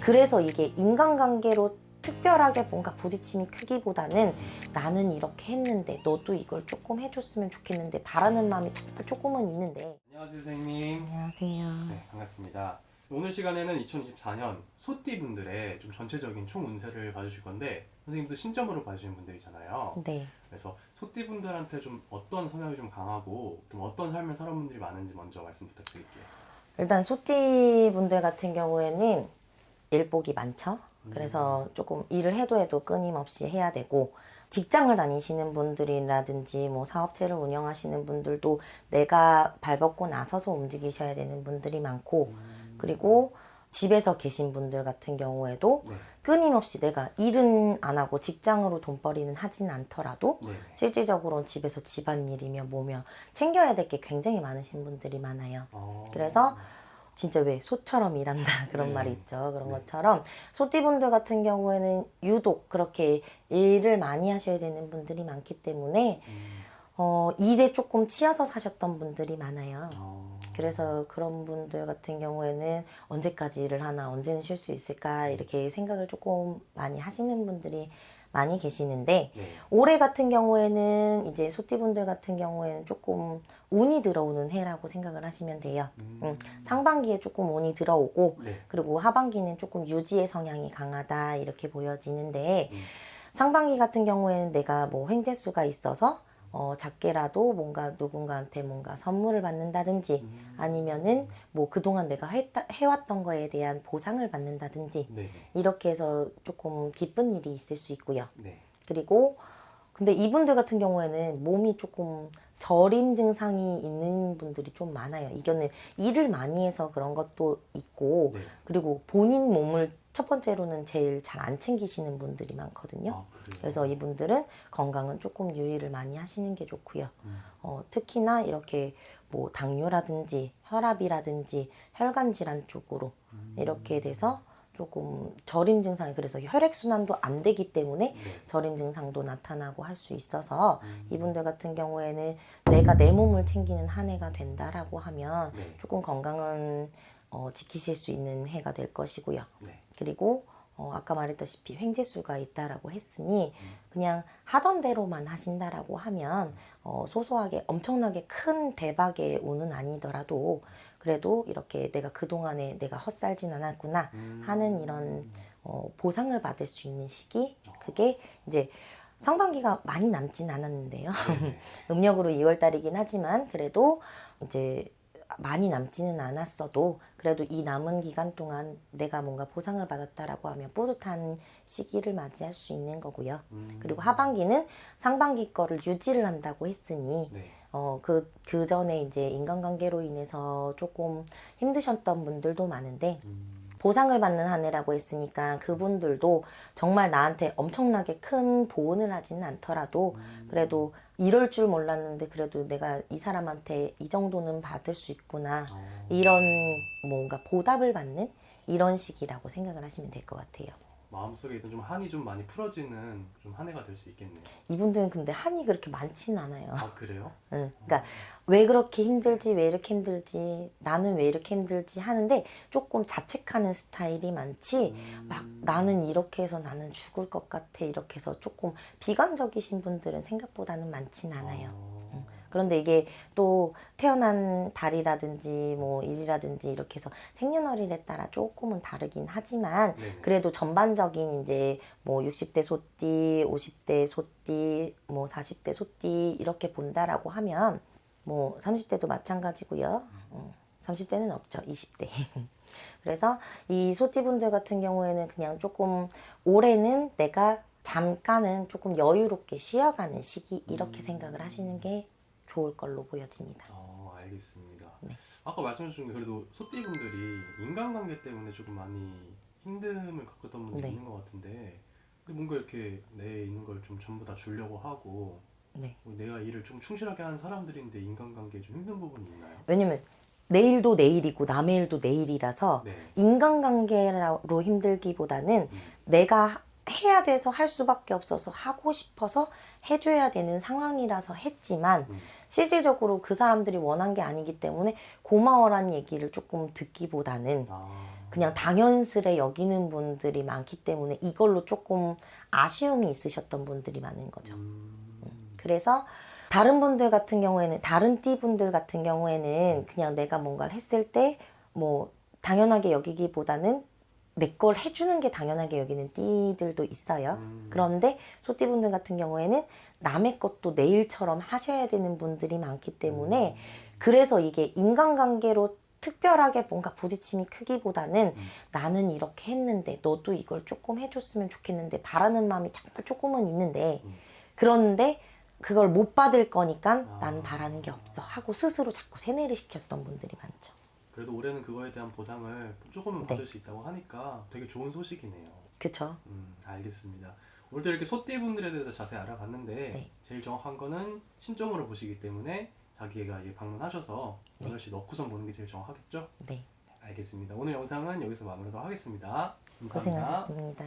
그래서 이게 인간관계로 특별하게 뭔가 부딪힘이 크기보다는 나는 이렇게 했는데 너도 이걸 조금 해줬으면 좋겠는데 바라는 마음이 조금은 있는데. 안녕하세요 선생님. 안녕하세요. 네, 반갑습니다. 오늘 시간에는 2024년 소띠분들의 좀 전체적인 총 운세를 봐주실 건데, 선생님도 신점으로 봐주시는 분들이잖아요. 네. 그래서 소띠분들한테 좀 어떤 성향이 좀 강하고 좀 어떤 삶을 살아온 분들이 많은지 먼저 말씀 부탁드릴게요. 일단 소띠 분들 같은 경우에는 일복이 많죠. 그래서 조금 일을 해도 끊임없이 해야 되고, 직장을 다니시는 분들이라든지 뭐 사업체를 운영하시는 분들도 내가 발벗고 나서서 움직이셔야 되는 분들이 많고, 그리고 집에서 계신 분들 같은 경우에도 네. 끊임없이 내가 일은 안 하고 직장으로 돈벌이는 하진 않더라도 네. 실질적으로는 집에서 집안일이며 뭐며 챙겨야 될 게 굉장히 많으신 분들이 많아요. 어... 그래서 진짜 왜 소처럼 일한다 그런 네. 말이 있죠. 그런 네. 것처럼 소띠분들 같은 경우에는 유독 그렇게 일을 많이 하셔야 되는 분들이 많기 때문에 일에 조금 치여서 사셨던 분들이 많아요. 그래서 그런 분들 같은 경우에는 언제까지 일을 하나, 언제는 쉴 수 있을까 이렇게 생각을 조금 많이 하시는 분들이 많이 계시는데, 네. 올해 같은 경우에는 이제 소띠분들 같은 경우에는 조금 운이 들어오는 해라고 생각을 하시면 돼요. 상반기에 조금 운이 들어오고, 네. 그리고 하반기는 조금 유지의 성향이 강하다 이렇게 보여지는데, 상반기 같은 경우에는 내가 뭐 횡재수가 있어서 작게라도 뭔가 누군가한테 뭔가 선물을 받는다든지, 아니면은 뭐 그동안 내가 해왔던 거에 대한 보상을 받는다든지, 네. 이렇게 해서 조금 기쁜 일이 있을 수 있고요. 네. 그리고 근데 이분들 같은 경우에는 몸이 조금 저림 증상이 있는 분들이 좀 많아요. 이거는 일을 많이 해서 그런 것도 있고, 네. 그리고 본인 몸을 첫 번째로는 제일 잘 안 챙기시는 분들이 많거든요. 아, 그래요? 그래서 이분들은 건강은 조금 유의를 많이 하시는 게 좋고요. 특히나 이렇게 뭐 당뇨라든지 혈압이라든지 혈관 질환 쪽으로 이렇게 돼서 조금 저림 증상이, 그래서 혈액순환도 안 되기 때문에 네. 저림 증상도 나타나고 할 수 있어서 이분들 같은 경우에는 내가 내 몸을 챙기는 한 해가 된다라고 하면 네. 조금 건강은 지키실 수 있는 해가 될 것이고요. 네. 그리고 아까 말했다시피 횡재수가 있다라고 했으니 그냥 하던 대로만 하신다라고 하면 소소하게 엄청나게 큰 대박의 운은 아니더라도 그래도 이렇게 내가 그동안에 내가 헛살진 않았구나 하는 이런 보상을 받을 수 있는 시기, 그게 이제 상반기가 많이 남진 않았는데요. 네. 음력으로 2월달이긴 하지만 그래도 이제 많이 남지는 않았어도 그래도 이 남은 기간 동안 내가 뭔가 보상을 받았다라고 하면 뿌듯한 시기를 맞이할 수 있는 거고요. 그리고 하반기는 상반기 거를 유지를 한다고 했으니 네. 그 전에 이제 인간관계로 인해서 조금 힘드셨던 분들도 많은데 보상을 받는 한 해라고 했으니까 그분들도 정말 나한테 엄청나게 큰 보온을 하지는 않더라도 그래도 이럴 줄 몰랐는데 그래도 내가 이 사람한테 이 정도는 받을 수 있구나, 이런 뭔가 보답을 받는 이런 시기라고 생각을 하시면 될 것 같아요. 마음속에 있던 좀 한이 좀 많이 풀어지는 좀 한 해가 될 수 있겠네요. 이분들은 근데 한이 그렇게 많지는 않아요. 아, 그래요? 응. 그러니까 왜 그렇게 힘들지, 왜 이렇게 힘들지, 나는 왜 이렇게 힘들지 하는데 조금 자책하는 스타일이 많지, 막 나는 이렇게 해서 나는 죽을 것 같아 이렇게 해서 조금 비관적이신 분들은 생각보다는 많진 않아요. 그런데 이게 또 태어난 달이라든지 뭐 일이라든지 이렇게 해서 생년월일에 따라 조금은 다르긴 하지만 네네. 그래도 전반적인 이제 뭐 60대 소띠, 50대 소띠, 뭐 40대 소띠 이렇게 본다라고 하면 뭐 30대도 마찬가지고요. 30대는 없죠. 20대. 그래서 이 소띠분들 같은 경우에는 그냥 조금 올해는 내가 잠깐은 조금 여유롭게 쉬어가는 시기 이렇게 생각을 하시는 게 좋을 걸로 보여집니다. 알겠습니다. 네. 아까 말씀해 주신 게 그래도 소띠분들이 인간관계 때문에 조금 많이 힘듦을 겪었던 분들이 네. 있는 것 같은데, 근데 뭔가 이렇게 내 있는 걸 좀 전부 다 주려고 하고 네. 내가 일을 좀 충실하게 하는 사람들인데 인간관계에 좀 힘든 부분이 있나요? 왜냐면 내일도 내일이고 남의 일도 내일이라서 네. 인간관계로 힘들기보다는 내가 해야 돼서 할 수밖에 없어서 하고 싶어서 해줘야 되는 상황이라서 했지만 실질적으로 그 사람들이 원한 게 아니기 때문에 고마워란 얘기를 조금 듣기보다는 그냥 당연스레 여기는 분들이 많기 때문에 이걸로 조금 아쉬움이 있으셨던 분들이 많은 거죠. 그래서 다른 분들 같은 경우에는, 다른 띠 분들 같은 경우에는 그냥 내가 뭔가를 했을 때 뭐 당연하게 여기기보다는 내 걸 해주는 게 당연하게 여기는 띠들도 있어요. 그런데 소띠 분들 같은 경우에는 남의 것도 내 일처럼 하셔야 되는 분들이 많기 때문에 그래서 이게 인간관계로 특별하게 뭔가 부딪힘이 크기보다는 나는 이렇게 했는데 너도 이걸 조금 해줬으면 좋겠는데 바라는 마음이 정말 조금은 있는데 그런데 그걸 못 받을 거니까 난 바라는 게 없어 하고 스스로 자꾸 세뇌를 시켰던 분들이 많죠. 그래도 올해는 그거에 대한 보상을 조금은 네. 받을 수 있다고 하니까 되게 좋은 소식이네요. 그쵸? 알겠습니다. 오늘도 이렇게 소띠 분들에 대해서 자세히 알아봤는데 네. 제일 정확한 거는 신점으로 보시기 때문에 자기가 방문하셔서 8시 넣고선 보는 게 제일 정확하겠죠? 네. 알겠습니다. 오늘 영상은 여기서 마무리하도록 하겠습니다. 감사합니다. 고생하셨습니다.